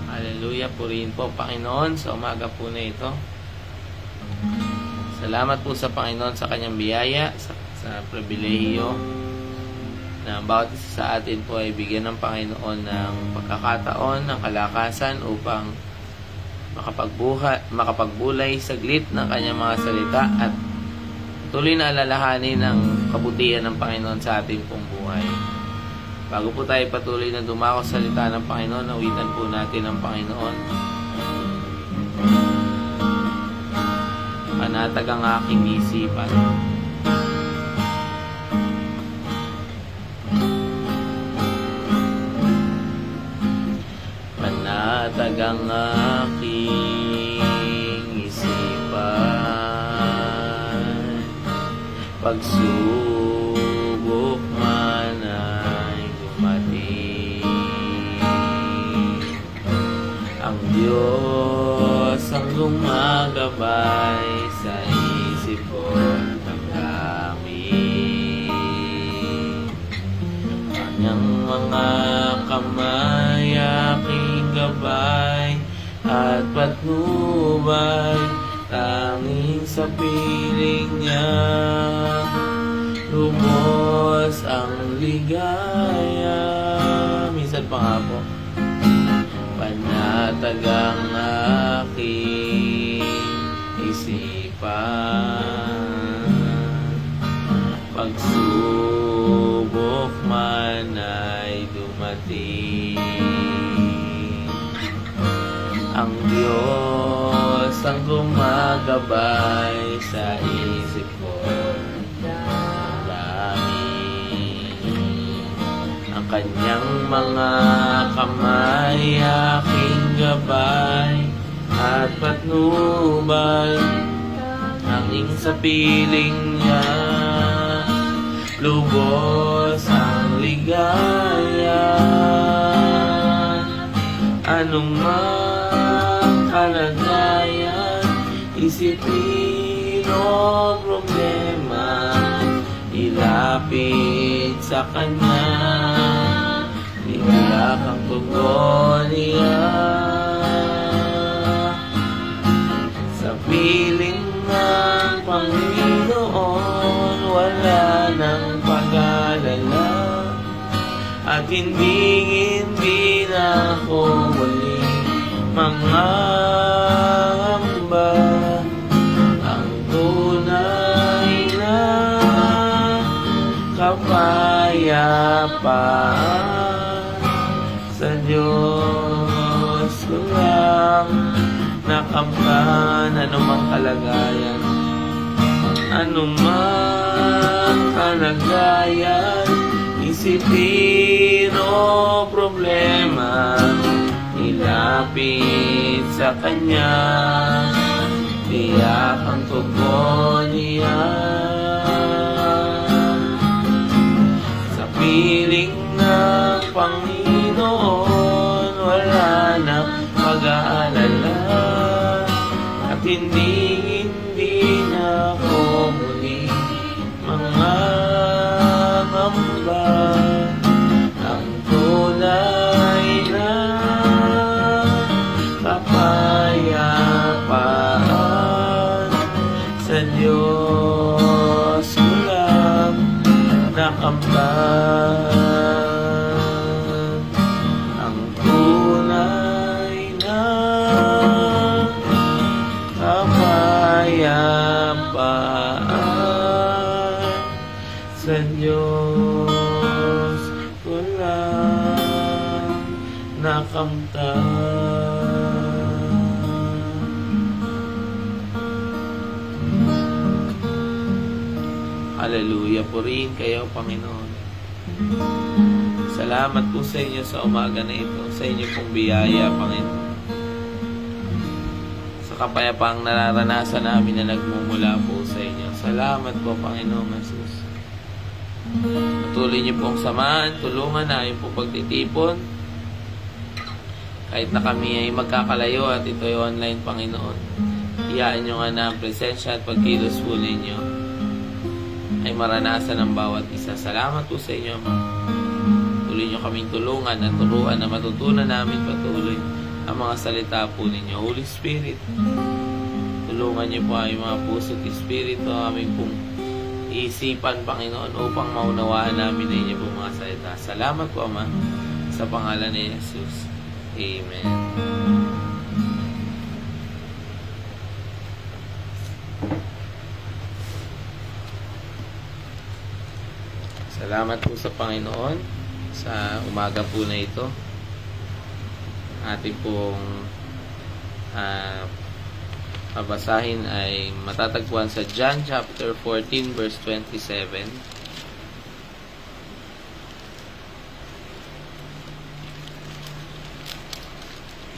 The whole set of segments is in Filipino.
Hallelujah, purihin po Panginoon sa umaga po na ito. Salamat po sa Panginoon sa kanyang biyaya, sa pribilehiyo na bawat isa sa atin po ay bigyan ng Panginoon ng pagkakataon, ng kalakasan upang makapagbulay saglit ng kanyang mga salita at tuloy na alalahanin ang kabutihan ng Panginoon sa ating pong buhay. Bago po tayo patuloy na dumako sa salita ng Panginoon, awitan po natin ang Panginoon. Panatag ang aking isipan. Panatag ang aking isipan. Pagsubok man ay dumating, ang Diyos ang gumagabay sa isip ko ng damdamin. Kanyang mga kamay aking gabay at patnubay, tanging sa piling niya lumos ang ligaya. Minsan pa nga po, panatag ang aking isipan. Pagsubok man ay dumating, ang Diyos ang gumagabay sa isip ko. Ang kanyang mga kamay aking gabay at patnubay, hanging sa piling niya lubos ang ligaya. Anong mang kalagayan, isipin o problema, ilapit sa Kanya, iyak ang tugon niya. Sa piling ng Panginoon, wala nang pag-alala, at hindi na ako muli mangamba. Ang tunay na kapayapaan sa Diyos ko lang nakamtan. Anumang kalagayan, anumang kalagayan, isipin o problema, ilapit sa Kanya, tiyak ang tugon niya. Sa piling ng Panginoon, wala nang pag-aalala, at hindi na ako muli mangangamba. Ang tunay na kapayapaan sa Diyos ko lang nakamtan. Ang tunay na kapayapaan sa Diyos ko lang nakamtan. Hallelujah, purihin kayo Panginoon. Salamat po sa inyo sa umaga na ito, sa inyo pong biyaya Panginoon, sa kapayapaang nararanasan namin na nagmumula po sa inyo. Salamat po Panginoon Jesus. Patuloy niyo pong samahan, tulungan na yung po pagtitipon. Kahit na kami ay magkakalayo at ito ay online Panginoon, iyaan nyo nga na ang presensya at pagkilos po ninyo ay maranasan ng bawat isa. Salamat po sa inyo, Ama. patuloy nyo kaming tulungan at turuan na matutunan namin patuloy ang mga salita po ninyo. Holy Spirit, tulungan niyo po ang mga puso at espiritu, aming pong isipan, Panginoon, upang maunawaan namin na inyo po mga salita. Salamat po, Ama, sa pangalan ni Jesus. Amen. Salamat po sa Panginoon sa umaga po na ito. Ating pong babasahin ay matatagpuan sa John chapter 14 verse 27.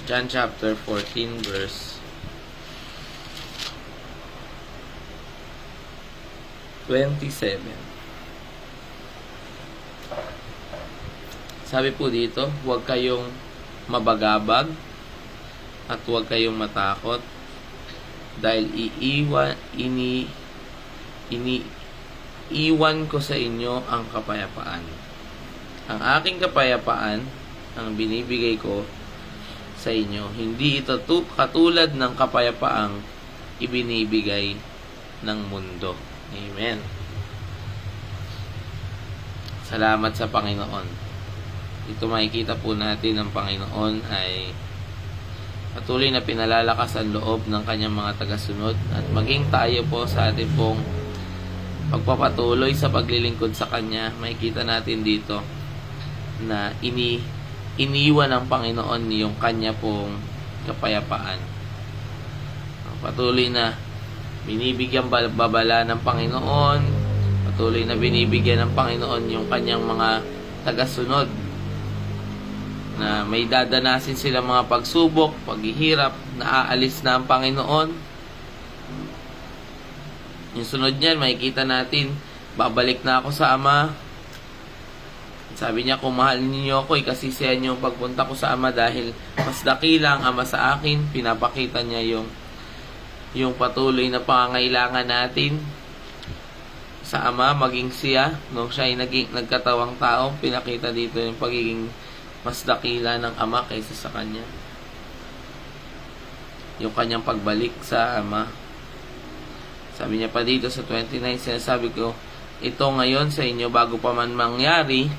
John chapter 14 verse 27. Sabi po dito, huwag kayong mabagabag at huwag kayong matakot dahil iniiwan ko sa inyo ang kapayapaan. Ang aking kapayapaan ang binibigay ko sa inyo. Hindi ito katulad ng kapayapaang ibinibigay ng mundo. Amen. Salamat sa Panginoon. Ito makikita po natin ng Panginoon ay patuloy na pinalalakas ang loob ng kanyang mga tagasunod at maging tayo po sa ating pong pagpapatuloy sa paglilingkod sa kanya. Makikita natin dito na iniwan ng Panginoon yung kanya pong kapayapaan. Patuloy na binibigyan babala ng Panginoon, patuloy na binibigyan ng Panginoon yung kanyang mga tagasunod na may dadanasin sila mga pagsubok, paghihirap, naaalis na ang Panginoon. Yung sunod niyan, makikita natin, babalik na ako sa Ama. Sabi niya, kung mahal niyo ako, ikasisihan niyo pagpunta ko sa Ama dahil mas dakila ang Ama sa akin. Pinapakita niya yung patuloy na pangangailangan natin sa Ama, maging siya. Nung siya ay nagkatawang tao, pinakita dito yung pagiging mas dakila ng Ama kaysa sa kanya. Yung kanyang pagbalik sa Ama. Sabi niya pa dito sa 29, sinasabi ko, ito ngayon sa inyo bago pa man mangyari,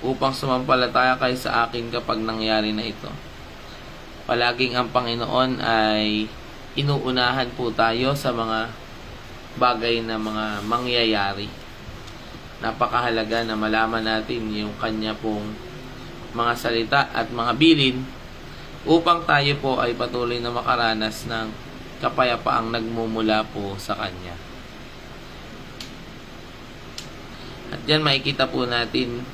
upang sumampalataya kayo sa akin kapag nangyari na ito. Palaging ang Panginoon ay inuunahan po tayo sa mga bagay na mga mangyayari. Napakahalaga na malaman natin yung kanya pong mga salita at mga bilin upang tayo po ay patuloy na makaranas ng kapayapaang nagmumula po sa kanya. At yan makikita po natin,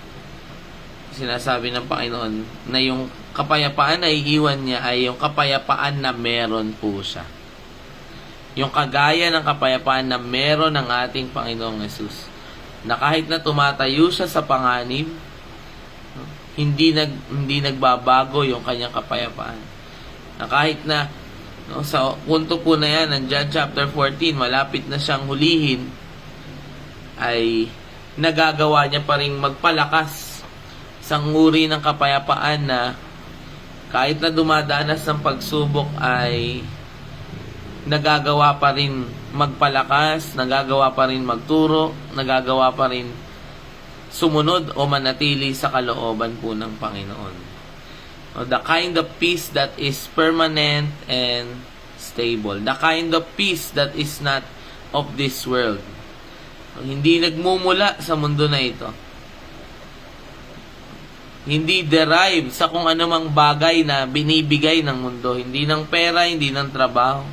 sinasabi ng Panginoon na yung kapayapaan na iiwan niya ay yung kapayapaan na meron po siya. Yung kagaya ng kapayapaan na meron ng ating Panginoong Yesus. Na kahit na tumatayo siya sa panganib, hindi nagbabago yung kanyang kapayapaan. Na kahit na sa punto po na yan, ng John chapter 14, malapit na siyang hulihin, ay nagagawa niya pa rin magpalakas sa uri ng kapayapaan na kahit na dumadanas ng pagsubok ay nagagawa pa rin magpalakas, nagagawa pa rin magturo, nagagawa pa rin sumunod o manatili sa kalooban po ng Panginoon. The kind of peace that is permanent and stable. The kind of peace that is not of this world. Hindi nagmumula sa mundo na ito. Hindi derive sa kung anumang bagay na binibigay ng mundo. Hindi ng pera, hindi ng trabaho.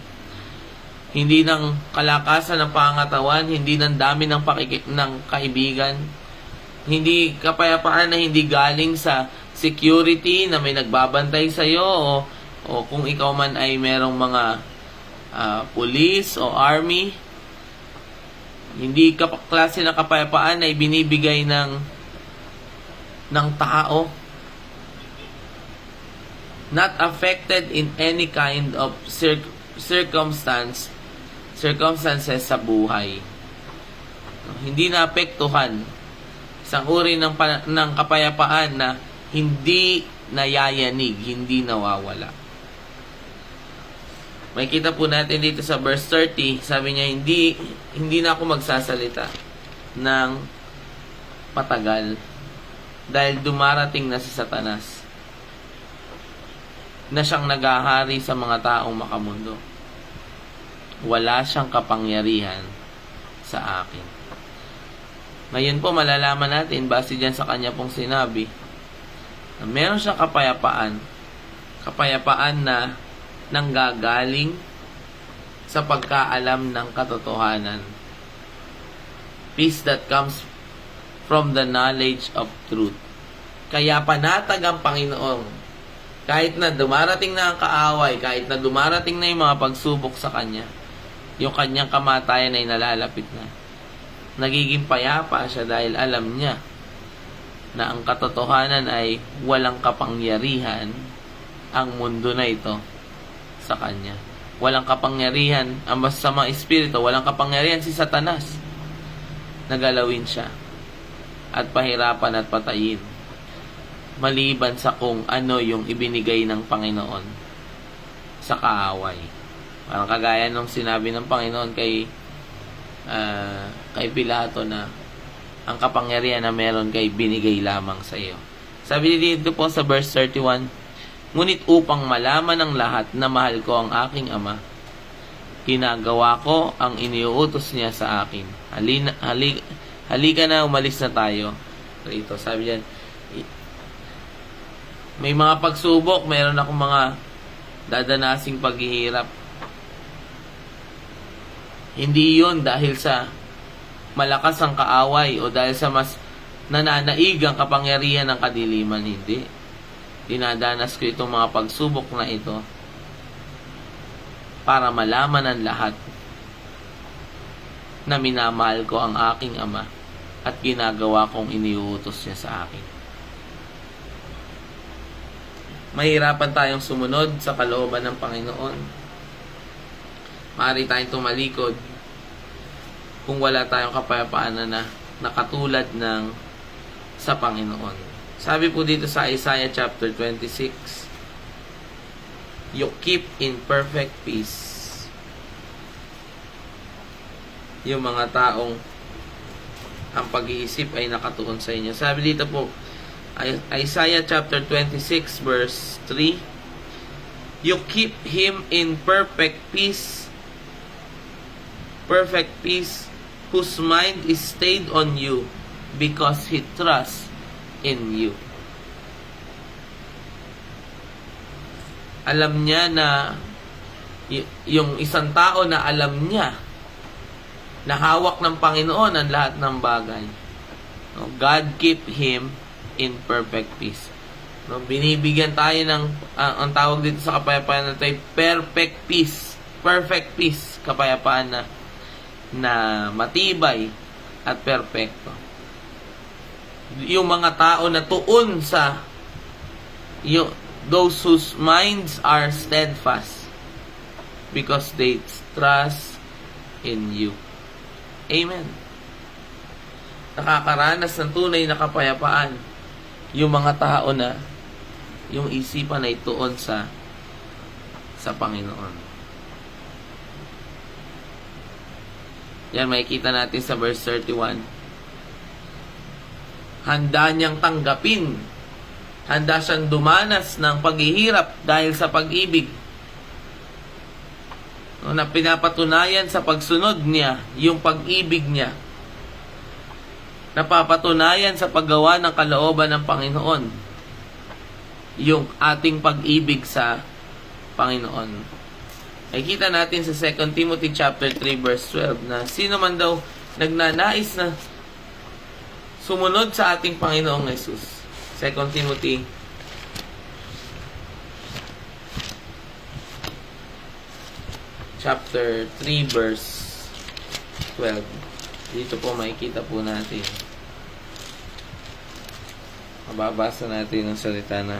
Hindi ng kalakasan ng pangatawan, hindi ng dami ng kaibigan. Hindi kapayapaan na hindi galing sa security na may nagbabantay sa iyo o kung ikaw man ay merong mga police o army. Hindi klase ng kapayapaan na ibinibigay ng tao. Not affected in any kind of circumstances sa buhay. Hindi naapektuhan Isang uri ng kapayapaan na hindi nayayanig, hindi nawawala. May kita po natin dito sa verse 30, sabi niya, hindi na ako magsasalita ng patagal dahil dumarating na si Satanas na siyang naghahari sa mga taong makamundo. Wala siyang kapangyarihan sa akin. Ngayon po malalaman natin base dyan sa kanya pong sinabi na meron siyang kapayapaan na nanggagaling sa pagkaalam ng katotohanan. Peace that comes from the knowledge of truth. Kaya panatag ang Panginoon. Kahit na dumarating na ang kaaway, kahit na dumarating na yung mga pagsubok sa Kanya, yung Kanyang kamatayan ay nalalapit na. Nagiging payapa siya dahil alam niya na ang katotohanan ay walang kapangyarihan ang mundo na ito sa Kanya. Walang kapangyarihan ang masamang espiritu, walang kapangyarihan si Satanas na galawin siya at pahirapan at patayin maliban sa kung ano yung ibinigay ng Panginoon sa kaaway. Parang kagaya nung sinabi ng Panginoon kay Pilato na ang kapangyarihan na meron kay binigay lamang sa iyo. Sabi dito po sa verse 31, ngunit upang malaman ng lahat na mahal ko ang aking Ama, ginagawa ko ang iniuutos niya sa akin. Halika na, umalis na tayo. Ito, sabi diyan, may mga pagsubok, meron akong mga dadanasing paghihirap. Hindi yun dahil sa malakas ang kaaway o dahil sa mas nananaig ang kapangyarihan ng kadiliman. Hindi. Dinadanas ko itong mga pagsubok na ito para malaman ng lahat na minamahal ko ang aking Ama at ginagawa kong iniuutos niya sa akin. Mahirapan tayong sumunod sa kalooban ng Panginoon. Maaari tayong tumalikod kung wala tayong kapayapaan na nakatulad ng sa Panginoon. Sabi po dito sa Isaiah chapter 26, you keep in perfect peace yung mga taong ang pag-iisip ay nakatuon sa inyo. Sabi dito po, Isaiah chapter 26 verse 3, you keep him in perfect peace whose mind is stayed on you because he trusts in you. Alam niya na yung isang tao na alam niya na hawak ng Panginoon ang lahat ng bagay. God keep him in perfect peace. Binibigyan tayo ng ang tawag dito sa kapayapaan na ito ay perfect peace. Perfect peace. Kapayapaan na matibay at perfecto. Yung mga tao na tuon sa those whose minds are steadfast because they trust in you. Amen. Nakakaranas ng tunay na kapayapaan yung mga tao na yung isipan ay tuon sa Panginoon. Yan, makikita natin sa verse 31. Handa niyang tanggapin. Handa siyang dumanas ng paghihirap dahil sa pag-ibig. Na pinapatunayan sa pagsunod niya yung pag-ibig niya. Napapatunayan sa paggawa ng kalooban ng Panginoon yung ating pag-ibig sa Panginoon. Ay kita natin sa 2 Timothy chapter 3 verse 12 na sino man daw nagnanais na sumunod sa ating Panginoong Jesus. 2 Timothy chapter 3 verse 12. Dito po makikita po natin. Mababasa natin ang salita na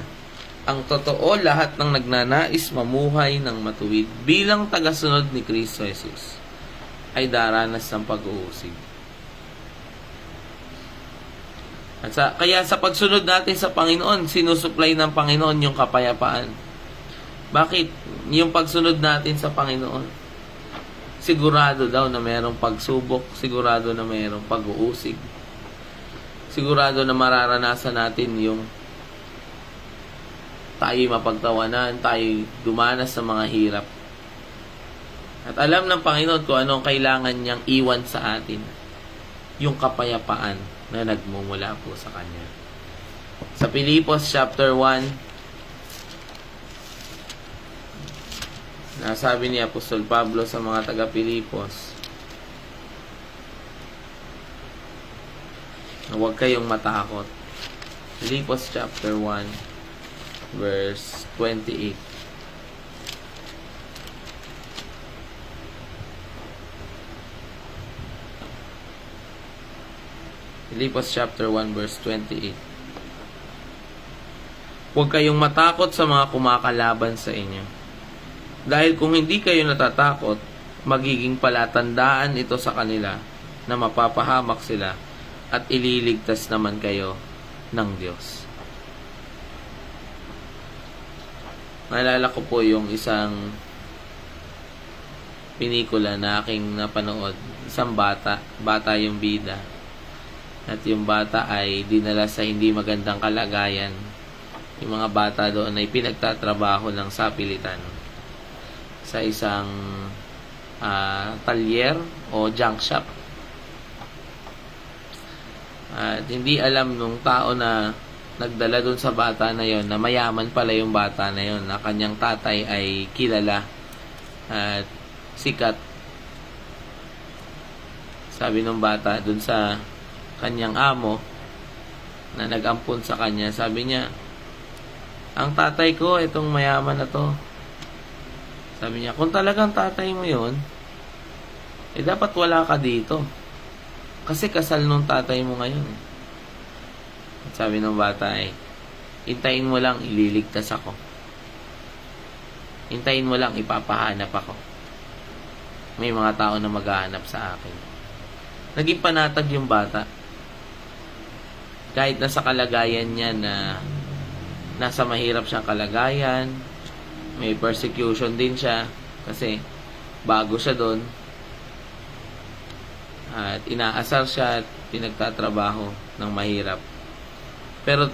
ang totoo, lahat ng nagnanais mamuhay ng matuwid bilang tagasunod ni Kristo Jesus ay daranas ng pag-uusig. Kaya sa pagsunod natin sa Panginoon, sinusupply ng Panginoon yung kapayapaan. Bakit? Yung pagsunod natin sa Panginoon, sigurado daw na mayroong pagsubok, sigurado na mayroong pag-uusig, sigurado na mararanasan natin yung tayo mapagtawanan, tayo dumanas sa mga hirap. At alam ng Panginoon kung anong kailangan niyang iwan sa atin, yung kapayapaan na nagmumula po sa Kanya. Sa Pilipos chapter 1, nasabi ni Apostol Pablo sa mga taga-Pilipos na huwag kayong matakot. Pilipos chapter 1 verse 28. Pilipos chapter 1 verse 28. Huwag kayong matakot sa mga kumakalaban sa inyo. Dahil kung hindi kayo natatakot, magiging palatandaan ito sa kanila na mapapahamak sila at ililigtas naman kayo ng Diyos. Naalala ko po yung isang pinikula na aking napanood. Isang bata yung bida. At yung bata ay dinala sa hindi magandang kalagayan. Yung mga bata doon ay pinagtatrabaho ng sapilitan sa isang talyer o junk shop. At hindi alam nung tao na nagdala doon sa bata na yon na mayaman pala yung bata na yon, na kanyang tatay ay kilala at sikat. Sabi ng bata doon sa kanyang amo na nag-ampon sa kanya, sabi niya, ang tatay ko, itong mayaman na to. Sabi niya, kung talagang tatay mo yon, dapat wala ka dito. Kasi kasal nung tatay mo ngayon. At sabi ng bata ay, hintayin mo lang, ililigtas ako. Hintayin mo lang, ipapahanap ako. May mga tao na maghahanap sa akin. Naging panatag yung bata. Kahit nasa kalagayan niya na nasa mahirap siyang kalagayan, may persecution din siya kasi bago siya doon at inaasar siya at pinagtatrabaho ng mahirap. Pero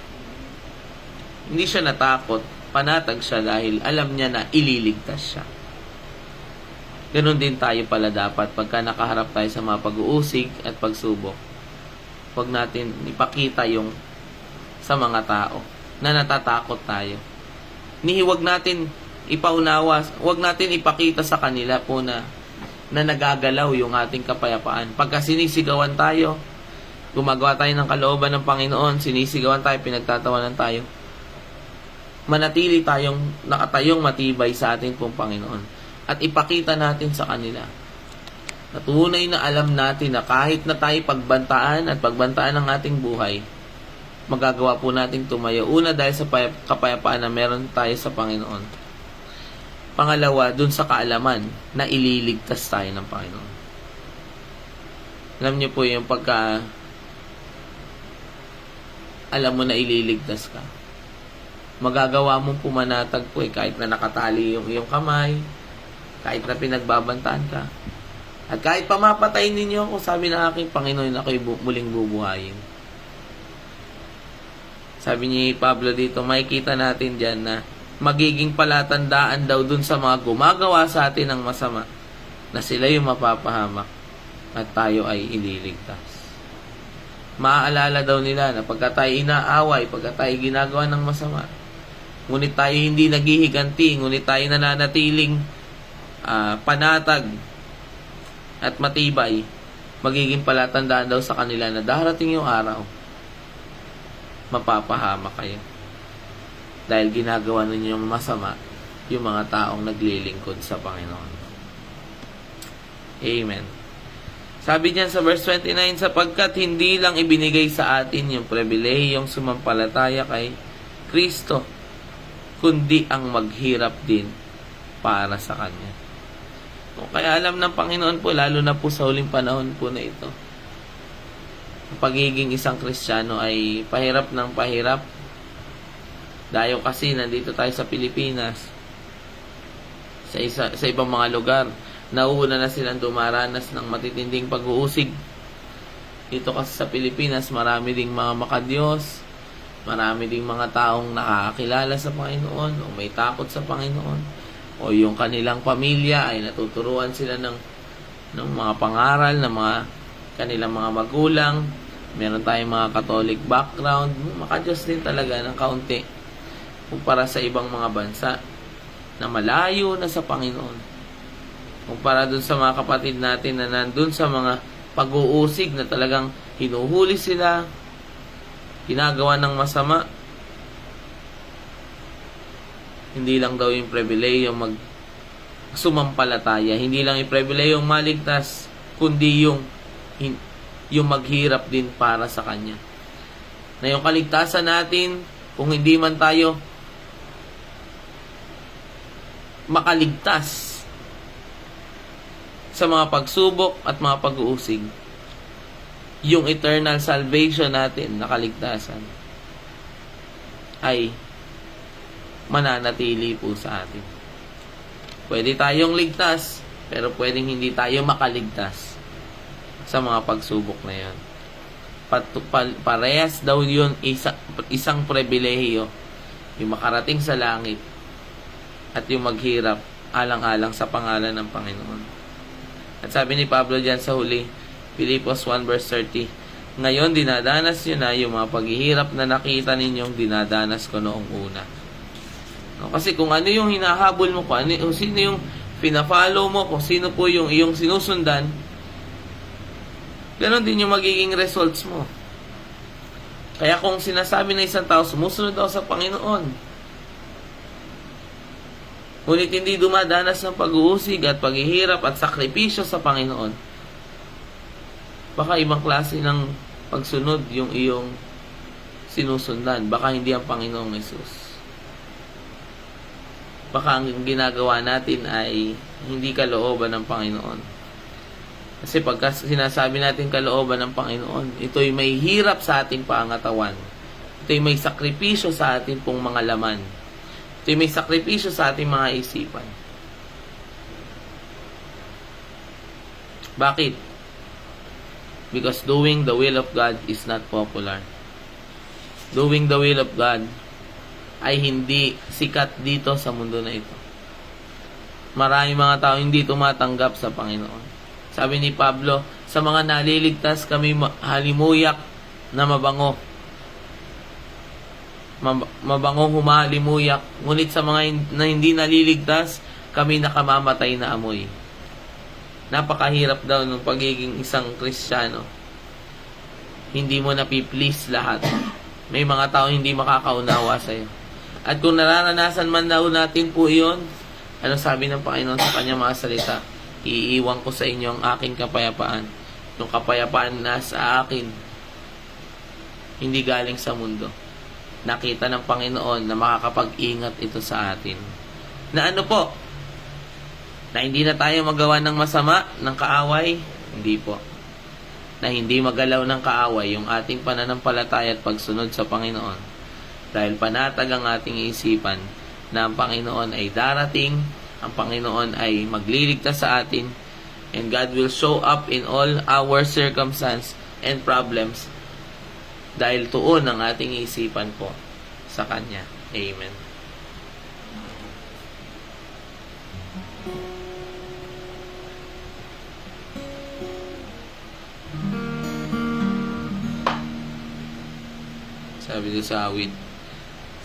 hindi siya natakot, panatag siya dahil alam niya na ililigtas siya. Ganon din tayo pala dapat pagka nakaharap tayo sa mga pag-uusig at pagsubok. Huwag natin ipakita yung sa mga tao na natatakot tayo. Huwag natin ipaunawa, huwag natin ipakita sa kanila po na nagagalaw yung ating kapayapaan. Pagka sinisigawan tayo, gumagawa tayo ng kalooban ng Panginoon, sinisigawan tayo, pinagtatawanan tayo, manatili tayong nakatayong matibay sa ating pong Panginoon. At ipakita natin sa kanila na tunay na alam natin na kahit na tayo pagbantaan at pagbantaan ng ating buhay, magagawa po natin tumayo. Una, dahil sa kapayapaan na meron tayo sa Panginoon. Pangalawa, dun sa kaalaman na ililigtas tayo ng Panginoon. Alam niyo po yung pagka alam mo na ililigtas ka, magagawa mong pumanatag po kahit na nakatali yung iyong kamay, kahit na pinagbabantaan ka. At kahit pamapatay ninyo ako, sabi ng aking Panginoon, ako'y muling bubuhayin. Sabi ni Pablo dito, makikita natin dyan na magiging palatandaan daw dun sa mga gumagawa sa atin ng masama na sila yung mapapahamak at tayo ay ililigtas. Maaalala daw nila na pagka tayo inaaway, pagka tayo ginagawa ng masama, ngunit tayo hindi naghihiganti, ngunit tayo nananatiling panatag at matibay, magiging palatandaan daw sa kanila na darating yung araw, mapapahamak kayo. Dahil ginagawa ninyo yung masama yung mga taong naglilingkod sa Panginoon. Amen. Sabi niyan sa verse 29, sapagkat hindi lang ibinigay sa atin yung pribilehiyong sumampalataya kay Kristo, kundi ang maghirap din para sa Kanya. Kaya alam ng Panginoon po, lalo na po sa huling panahon po na ito, ang pagiging isang Kristiyano ay pahirap ng pahirap. Dahil kasi nandito tayo sa Pilipinas, sa ibang mga lugar, nauuna na silang dumaranas ng matitinding pag-uusig. Dito kasi sa Pilipinas, marami ding mga makadiyos, marami ding mga taong nakakakilala sa Panginoon o may takot sa Panginoon, o yung kanilang pamilya ay natuturuan sila ng mga pangaral ng mga kanilang mga magulang. Meron tayong mga Catholic background, makadiyos din talaga ng kaunti kumpara sa ibang mga bansa na malayo na sa Panginoon. Kumpara dun sa mga kapatid natin na nandun sa mga pag-uusig na talagang hinuhuli sila, ginagawa ng masama. Hindi lang daw yung pribileyo sumampalataya, hindi lang yung pribileyo maligtas, kundi yung maghirap din para sa Kanya. Na yung kaligtasan natin, kung hindi man tayo makaligtas sa mga pagsubok at mga pag-uusig, yung eternal salvation natin, nakaligtasan, ay mananatili po sa atin. Pwede tayong ligtas, pero pwedeng hindi tayo makaligtas sa mga pagsubok na yan. Parehas daw yun isang pribilehiyo, yung makarating sa langit at yung maghirap alang-alang sa pangalan ng Panginoon. At sabi ni Pablo diyan sa huli, Filipos 1 verse 30, ngayon dinadanas nyo na yung mga paghihirap na nakita ninyong dinadanas ko noong una. No, kasi kung ano yung hinahabol mo, kung sino yung pina-follow mo, kung sino po yung iyong sinusundan, ganon din yung magiging results mo. Kaya kung sinasabi na isang tao, sumusunod daw sa Panginoon, ngunit hindi dumadanas ng pag-uusig at paghihirap at sakripisyo sa Panginoon, baka ibang klase ng pagsunod yung iyong sinusundan. Baka hindi ang Panginoong Hesus. Baka ang ginagawa natin ay hindi kalooban ng Panginoon. Kasi pagka sinasabi natin kalooban ng Panginoon, ito'y may hirap sa ating pangatawan. Ito'y may sakripisyo sa ating pong mga laman. Ito'y may sakripisyo sa ating mga isipan. Bakit? Because doing the will of God is not popular. Doing the will of God ay hindi sikat dito sa mundo na ito. Maraming mga tao hindi tumatanggap sa Panginoon. Sabi ni Pablo, sa mga naliligtas kami halimuyak na mabango. Mabangong humalimuyak. Ngunit sa mga na hindi naliligtas, kami nakamamatay na amoy. Napakahirap daw ng pagiging isang Kristiyano. Hindi mo napiplease lahat. May mga tao hindi makakaunawa sa'yo. At kung nararanasan man daw natin po iyon, ano sabi ng Panginoon sa kanyang mga salita? Iiwan ko sa inyo ang aking kapayapaan. Yung kapayapaan na sa akin, hindi galing sa mundo. Nakita ng Panginoon na makakapag-ingat ito sa atin. Na ano po? Na hindi na tayo magawa ng masama, ng kaaway? Hindi po. Na hindi magalaw ng kaaway yung ating pananampalataya at pagsunod sa Panginoon. Dahil panatag ang ating isipan na ang Panginoon ay darating, ang Panginoon ay magliligtas sa atin, and God will show up in all our circumstances and problems dahil tuon ang ating isipan po sa Kanya. Amen. Sabi doon sa awit,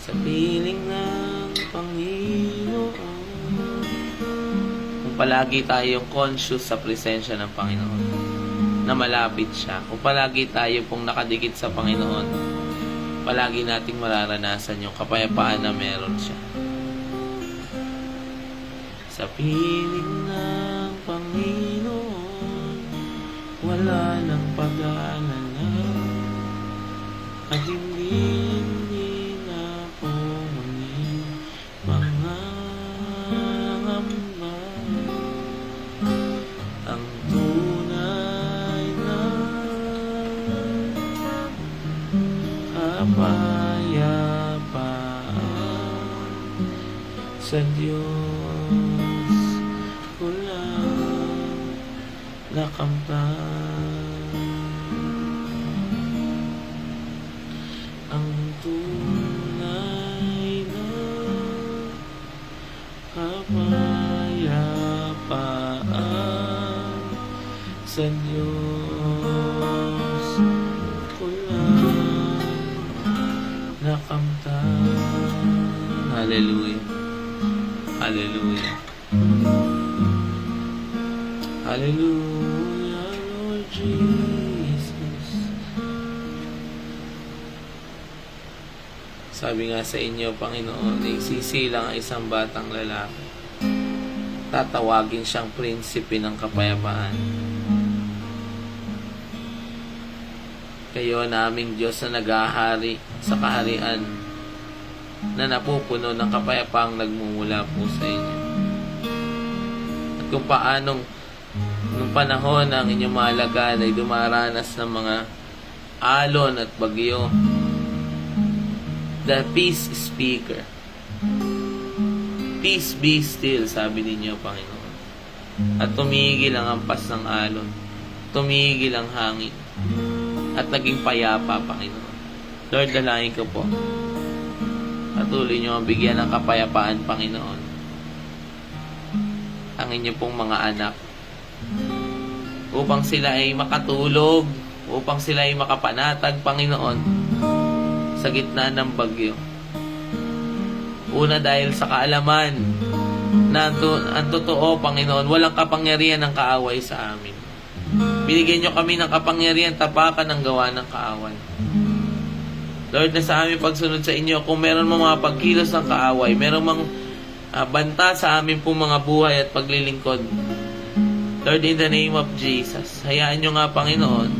sa piling ng Panginoon. Kung palagi tayong conscious sa presensya ng Panginoon, na malapit siya, kung palagi tayo pong nakadikit sa Panginoon, palagi nating mararanasan yung kapayapaan na meron siya. Sa piling ng Panginoon, wala nang pag-aalala, at hindi na pumuni mga ngamba. Ang tunay na sa Diyos ko lang nakamtan. Ang tunay na kapayapaan sa Diyos ko lang nakamtan. Hallelujah. Hallelujah. Hallelujah, Lord Jesus. Sabi nga sa inyo, Panginoon, isisilang ang isang batang lalaki. Tatawagin siyang prinsipe ng kapayapaan. Kayo naming Diyos na naghahari sa kaharian na napupuno ng kapayapaang nagmumula po sa inyo. At kung paanong nung panahon ng inyong mga alagad ay dumaranas ng mga alon at bagyo, the peace speaker, peace be still, sabi ninyo, Panginoon. At tumigil ang hampas ng alon, tumigil ang hangin, at naging payapa, Panginoon. Lord, dalangin ko po, patuloy niyo ang bigyan ng kapayapaan, Panginoon, ang inyong pong mga anak, upang sila ay makatulog, upang sila ay makapanatag, Panginoon, sa gitna ng bagyo. Una, dahil sa kaalaman na ang totoo, Panginoon, walang kapangyarihan ng kaaway sa amin. Binigyan niyo kami ng kapangyarihan, tapakan ng gawa ng kaaway. Lord, na sa aming pagsunod sa inyo, kung meron mga pagkilos ng kaaway, meron mang banta sa amin pong mga buhay at paglilingkod, Lord, in the name of Jesus, hayaan nyo nga, Panginoon,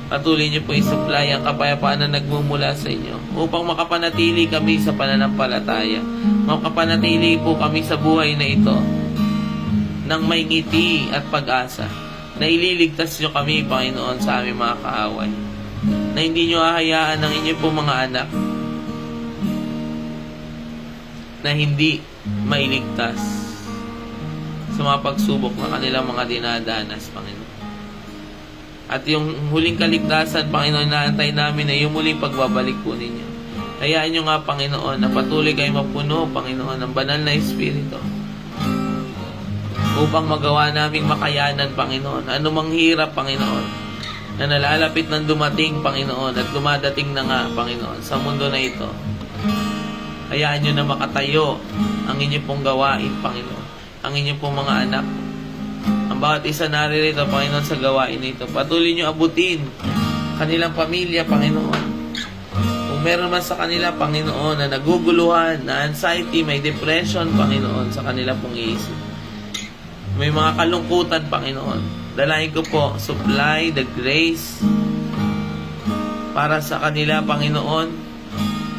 patuloy nyo po i-supply ang kapayapaan na nagmumula sa inyo upang makapanatili kami sa pananampalataya. Makapanatili po kami sa buhay na ito ng may ngiti at pag-asa na ililigtas nyo kami, Panginoon, sa aming mga kaaway. Na hindi nyo hahayaan ang inyo po mga anak na hindi mailigtas sa mga pagsubok na kanilang mga dinadanas, Panginoon. At yung huling kaligtasan, Panginoon, naantay namin na yung muling pagbabalik po ninyo. Hayaan nyo nga, Panginoon, na patuloy kayo mapuno, Panginoon, ng banal na Espiritu upang magawa naming makayanan, Panginoon, anumang hirap, Panginoon, na nalalapit ng dumating, Panginoon, at dumadating na nga, Panginoon, sa mundo na ito. Hayaan nyo na makatayo ang inyong pong gawain, Panginoon, ang inyong pong mga anak. Ang bawat isa naririto, Panginoon, sa gawain nito. Patuloy nyo abutin kanilang pamilya, Panginoon. Kung meron man sa kanila, Panginoon, na naguguluhan, na anxiety, may depression, Panginoon, sa kanila pong iisip. May mga kalungkutan, Panginoon. Dalahin ko po, supply the grace para sa kanila, Panginoon,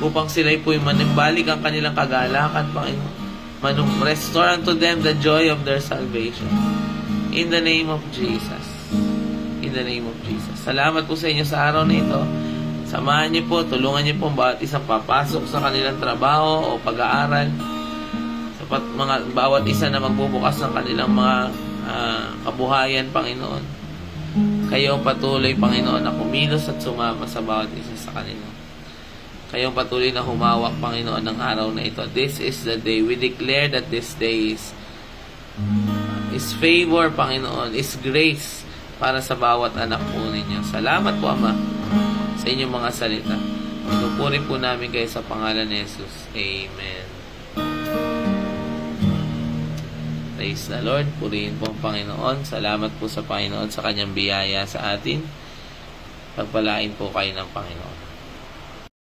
upang sila'y po'y manimbalik ang kanilang kagalakan, Panginoon. Restore unto them the joy of their salvation. In the name of Jesus. In the name of Jesus. Salamat po sa inyo sa araw na ito. Samahan niyo po, tulungan niyo po bawat isang papasok sa kanilang trabaho o pag-aaral. Bawat isa na magbubukas ng kanilang mga kabuhayan, Panginoon. Kayo patuloy, Panginoon, na kumilos at sumama sa bawat isa sa kanila. Kayong patuloy na humawak, Panginoon, ng araw na ito. This is the day. We declare that this day is favor, Panginoon, is grace para sa bawat anak po ninyo. Salamat po, Ama, sa inyong mga salita. Pinupuri po namin kayo sa pangalan ni Jesus. Amen. Praise the Lord. Purihin po ang Panginoon. Salamat po sa Panginoon sa kanyang biyaya sa atin. Pagpalain po kayo ng Panginoon.